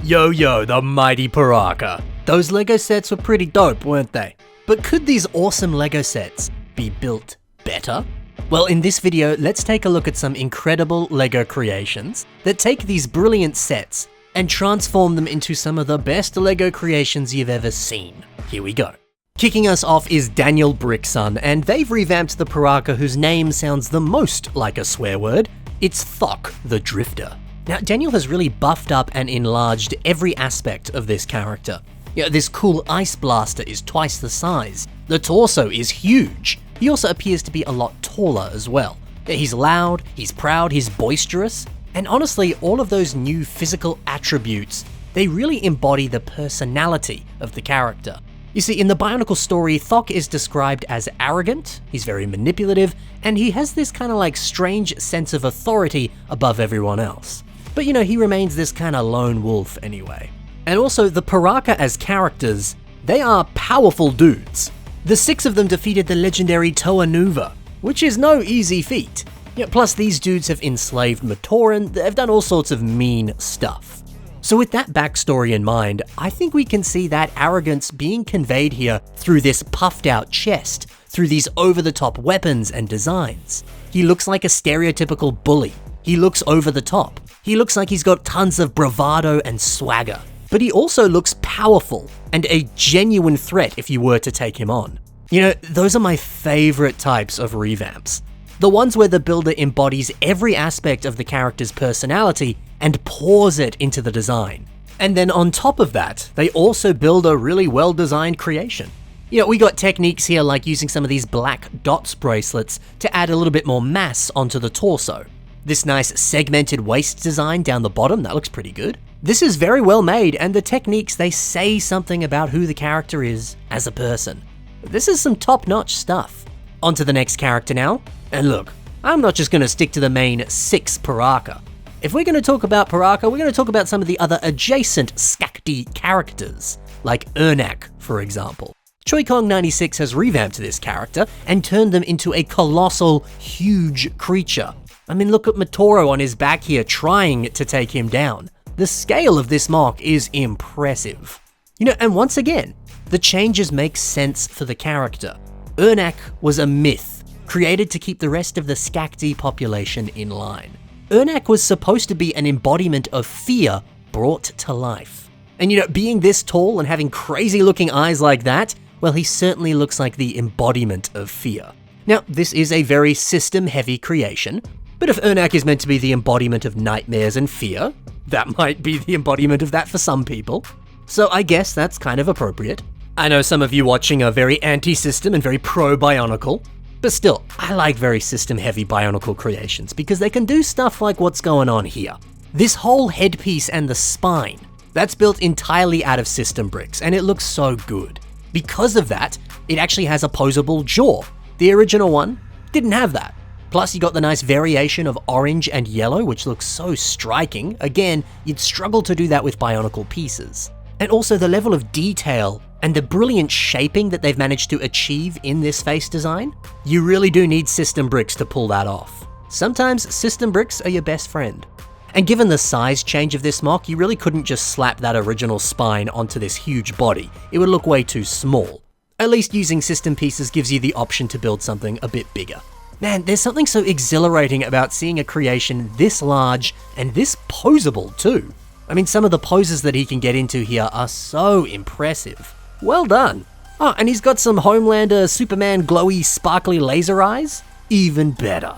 Yo, the mighty Paraka. Those LEGO sets were pretty dope, weren't they? But could these awesome LEGO sets be built better? Well, in this video, let's take a look at some incredible LEGO creations that take these brilliant sets and transform them into some of the best LEGO creations you've ever seen. Here we go. Kicking us off is Daniel Brickson, and they've revamped the Paraka whose name sounds the most like a swear word. It's Thok the Drifter. Now, Daniel has really buffed up and enlarged every aspect of this character. This cool ice blaster is twice the size. The torso is huge. He also appears to be a lot taller as well. He's loud, he's proud, he's boisterous, and honestly, all of those new physical attributes, they really embody the personality of the character. You see, in the Bionicle story, Thok is described as arrogant, he's very manipulative, and he has this kind of like strange sense of authority above everyone else. But he remains this kind of lone wolf anyway. And also, the Paraka as characters, they are powerful dudes. The 6 of them defeated the legendary Toa Nuva, which is no easy feat. Plus, these dudes have enslaved Matoran, they've done all sorts of mean stuff. So with that backstory in mind, I think we can see that arrogance being conveyed here through this puffed out chest, through these over-the-top weapons and designs. He looks like a stereotypical bully. He looks over the top. He looks like he's got tons of bravado and swagger. But he also looks powerful and a genuine threat if you were to take him on. Those are my favorite types of revamps. The ones where the builder embodies every aspect of the character's personality and pours it into the design. And then on top of that, they also build a really well-designed creation. We got techniques here like using some of these black dots bracelets to add a little bit more mass onto the torso. This nice segmented waist design down the bottom, that looks pretty good. This is very well made, and the techniques, they say something about who the character is as a person. This is some top-notch stuff. On to the next character now. And look, I'm not just going to stick to the main 6 Paraka. If we're going to talk about Paraka, we're going to talk about some of the other adjacent Skakti characters, like Ernak, for example. ChoiKong96 has revamped this character and turned them into a colossal, huge creature. I mean, look at Matoro on his back here trying to take him down. The scale of this mock is impressive. And once again, the changes make sense for the character. Ernak was a myth, created to keep the rest of the Skakti population in line. Ernak was supposed to be an embodiment of fear brought to life. And being this tall and having crazy looking eyes like that, well, he certainly looks like the embodiment of fear. Now, this is a very system-heavy creation, but if Ernak is meant to be the embodiment of nightmares and fear, that might be the embodiment of that for some people. So I guess that's kind of appropriate. I know some of you watching are very anti-system and very pro-Bionicle, but still, I like very system-heavy Bionicle creations because they can do stuff like what's going on here. This whole headpiece and the spine, that's built entirely out of system bricks, and it looks so good. Because of that, it actually has opposable jaw. The original one didn't have that. Plus, you got the nice variation of orange and yellow, which looks so striking. Again, you'd struggle to do that with Bionicle pieces. And also the level of detail and the brilliant shaping that they've managed to achieve in this face design, you really do need system bricks to pull that off. Sometimes system bricks are your best friend. And given the size change of this mock, you really couldn't just slap that original spine onto this huge body. It would look way too small. At least using system pieces gives you the option to build something a bit bigger. Man, there's something so exhilarating about seeing a creation this large and this posable too. I mean, some of the poses that he can get into here are so impressive. Well done. Oh, and he's got some Homelander Superman glowy sparkly laser eyes? Even better.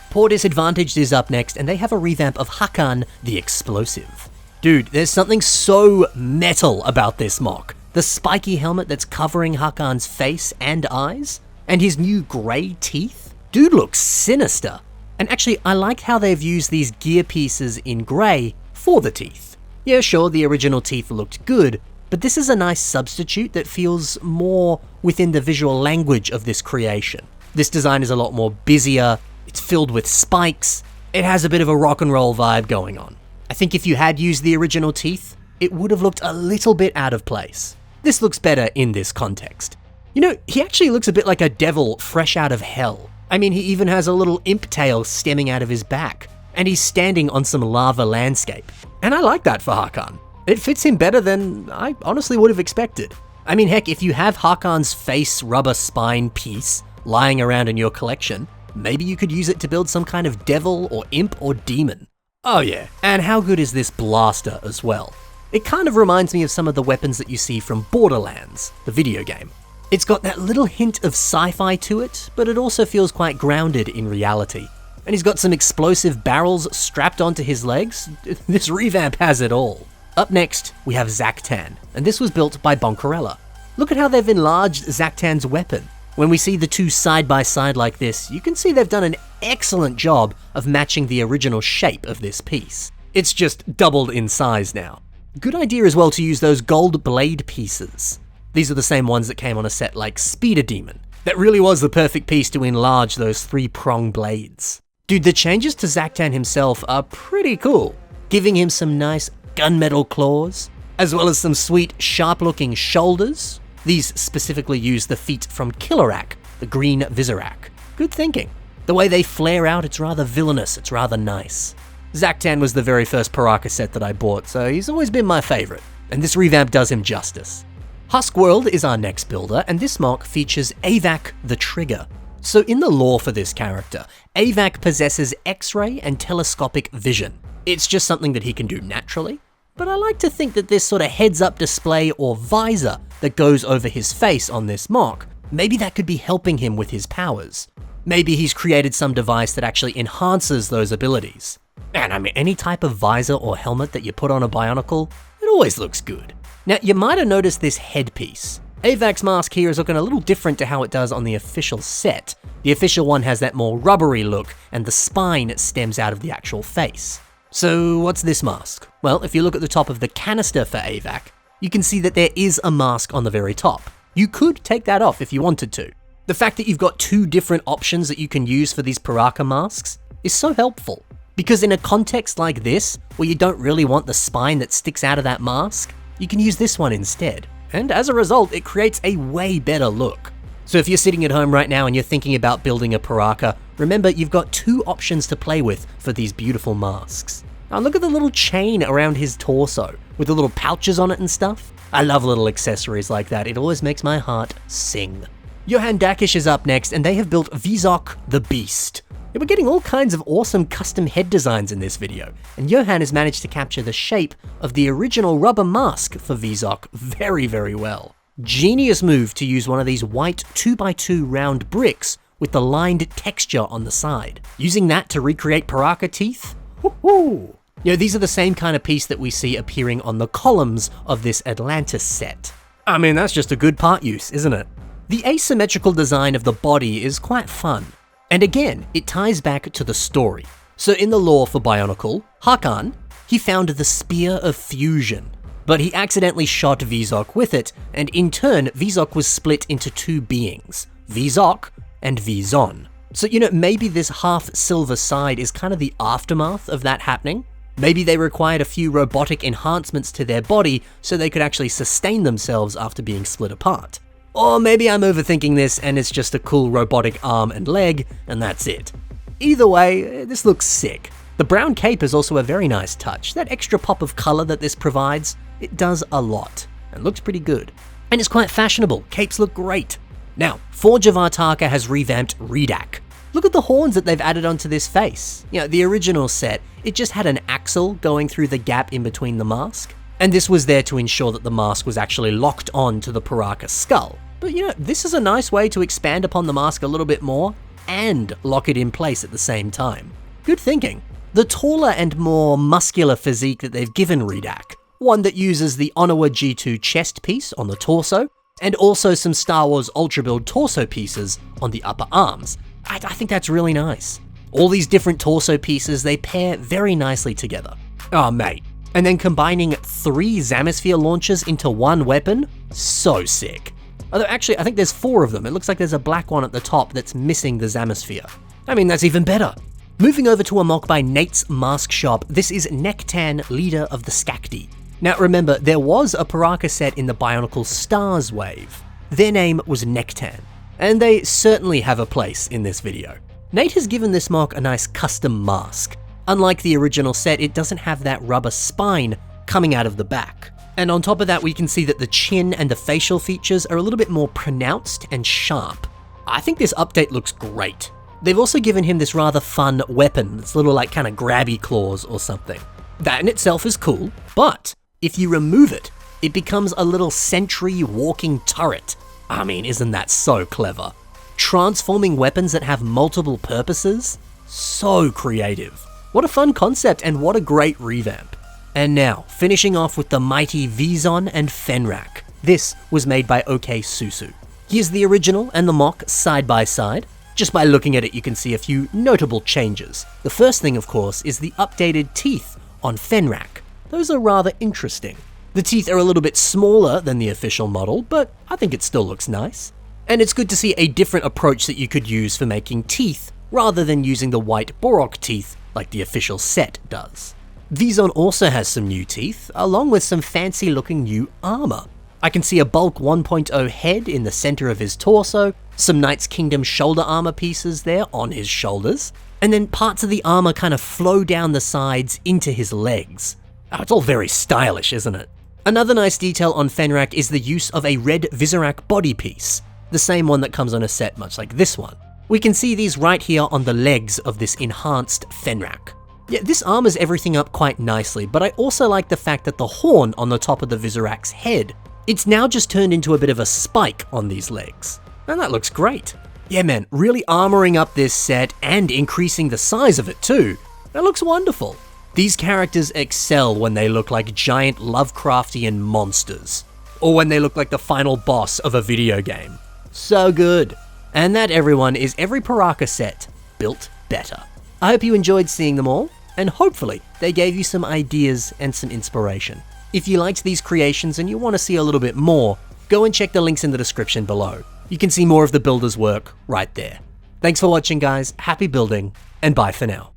Poor Disadvantaged is up next, and they have a revamp of Hakan the Explosive. Dude, there's something so metal about this mock. The spiky helmet that's covering Hakan's face and eyes, and his new grey teeth. Dude looks sinister. And actually, I like how they've used these gear pieces in grey for the teeth. Yeah, sure, the original teeth looked good, but this is a nice substitute that feels more within the visual language of this creation. This design is a lot more busier, it's filled with spikes, it has a bit of a rock and roll vibe going on. I think if you had used the original teeth, it would have looked a little bit out of place. This looks better in this context. He actually looks a bit like a devil fresh out of hell. I mean, he even has a little imp tail stemming out of his back, and he's standing on some lava landscape. And I like that for Hakan. It fits him better than I honestly would have expected. I mean, heck, if you have Hakon's face rubber spine piece lying around in your collection, maybe you could use it to build some kind of devil or imp or demon. Oh yeah, and how good is this blaster as well? It kind of reminds me of some of the weapons that you see from Borderlands, the video game. It's got that little hint of sci-fi to it, but it also feels quite grounded in reality. And he's got some explosive barrels strapped onto his legs. This revamp has it all. Up next, we have Zaktan, and this was built by Bonkarella. Look at how they've enlarged Zaktan's weapon. When we see the two side by side like this, you can see they've done an excellent job of matching the original shape of this piece. It's just doubled in size now. Good idea as well to use those gold blade pieces. These are the same ones that came on a set like Speeder Demon. That really was the perfect piece to enlarge those 3-prong blades. Dude, the changes to Zaktan himself are pretty cool, giving him some nice gunmetal claws, as well as some sweet, sharp-looking shoulders. These specifically use the feet from Killarak, the green Visorak. Good thinking. The way they flare out, it's rather villainous, it's rather nice. Zaktan was the very first Paraka set that I bought, so he's always been my favorite, and this revamp does him justice. Huskworld is our next builder, and this mock features Avak the Trigger. So in the lore for this character, Avak possesses X-ray and telescopic vision. It's just something that he can do naturally, but I like to think that this sort of heads-up display or visor that goes over his face on this mock, maybe that could be helping him with his powers. Maybe he's created some device that actually enhances those abilities. And I mean, any type of visor or helmet that you put on a Bionicle, it always looks good. Now, you might have noticed this headpiece. Avak's mask here is looking a little different to how it does on the official set. The official one has that more rubbery look, and the spine stems out of the actual face. So what's this mask? Well, if you look at the top of the canister for Avak, you can see that there is a mask on the very top. You could take that off if you wanted to. The fact that you've got two different options that you can use for these Paraka masks is so helpful. Because in a context like this, where you don't really want the spine that sticks out of that mask, you can use this one instead. And as a result, it creates a way better look. So if you're sitting at home right now and you're thinking about building a Paraka, remember you've got two options to play with for these beautiful masks. Now look at the little chain around his torso, with the little pouches on it and stuff. I love little accessories like that, it always makes my heart sing. Johan Dakish is up next, and they have built Vizok the Beast. We're getting all kinds of awesome custom head designs in this video, and Johan has managed to capture the shape of the original rubber mask for Vizok very, very well. Genius move to use one of these white 2x2 round bricks with the lined texture on the side. Using that to recreate Paraka teeth? Woohoo! You know, these are the same kind of piece that we see appearing on the columns of this Atlantis set. I mean, that's just a good part use, isn't it? The asymmetrical design of the body is quite fun. And again, it ties back to the story. So in the lore for Bionicle, Hakan, he found the Spear of Fusion, but he accidentally shot Vizok with it, and in turn, Vizok was split into two beings, Vizok and Vizon. So, you know, maybe this half-silver side is kind of the aftermath of that happening. Maybe they required a few robotic enhancements to their body so they could actually sustain themselves after being split apart. Or maybe I'm overthinking this and it's just a cool robotic arm and leg, and that's it. Either way, this looks sick. The brown cape is also a very nice touch. That extra pop of color that this provides, it does a lot, and looks pretty good. And it's quite fashionable, capes look great. Now, Forge of Artaka has revamped Redak. Look at the horns that they've added onto this face. You know, the original set, it just had an axle going through the gap in between the mask. And this was there to ensure that the mask was actually locked on to the Paraka skull. But you know, this is a nice way to expand upon the mask a little bit more and lock it in place at the same time. Good thinking. The taller and more muscular physique that they've given Redak, one that uses the Onawa G2 chest piece on the torso, and also some Star Wars Ultra Build torso pieces on the upper arms. I think that's really nice. All these different torso pieces, they pair very nicely together. Oh mate. And then combining 3 Zamisphere launchers into one weapon? So sick. Although actually, I think there's 4 of them. It looks like there's a black one at the top that's missing the Zamisphere. I mean, that's even better. Moving over to a mock by Nate's Mask Shop, this is Nektan, leader of the Skakdi. Now remember, there was a Paraka set in the Bionicle Stars wave. Their name was Nektan, and they certainly have a place in this video. Nate has given this mock a nice custom mask. Unlike the original set, it doesn't have that rubber spine coming out of the back. And on top of that, we can see that the chin and the facial features are a little bit more pronounced and sharp. I think this update looks great. They've also given him this rather fun weapon, this little like kind of grabby claws or something. That in itself is cool, but if you remove it, it becomes a little sentry walking turret. I mean, isn't that so clever? Transforming weapons that have multiple purposes? So creative. What a fun concept and what a great revamp. And now, finishing off with the mighty Vizon and Fenrak. This was made by OKSusu. Here's the original and the mock side by side. Just by looking at it, you can see a few notable changes. The first thing, of course, is the updated teeth on Fenrak. Those are rather interesting. The teeth are a little bit smaller than the official model, but I think it still looks nice. And it's good to see a different approach that you could use for making teeth, rather than using the white Borok teeth like the official set does. Vizon also has some new teeth, along with some fancy looking new armor. I can see a Bulk 1.0 head in the center of his torso, some Knights Kingdom shoulder armor pieces there on his shoulders, and then parts of the armor kind of flow down the sides into his legs. Oh, it's all very stylish, isn't it? Another nice detail on Fenrak is the use of a red Visorak body piece, the same one that comes on a set much like this one. We can see these right here on the legs of this enhanced Fenrak. Yeah, this armors everything up quite nicely, but I also like the fact that the horn on the top of the Visorak's head, it's now just turned into a bit of a spike on these legs. And that looks great. Yeah man, really armoring up this set and increasing the size of it too. That looks wonderful. These characters excel when they look like giant Lovecraftian monsters, or when they look like the final boss of a video game. So good. And that, everyone, is every Paraka set built better. I hope you enjoyed seeing them all, and hopefully they gave you some ideas and some inspiration. If you liked these creations and you want to see a little bit more, go and check the links in the description below. You can see more of the builder's work right there. Thanks for watching guys, happy building, and bye for now.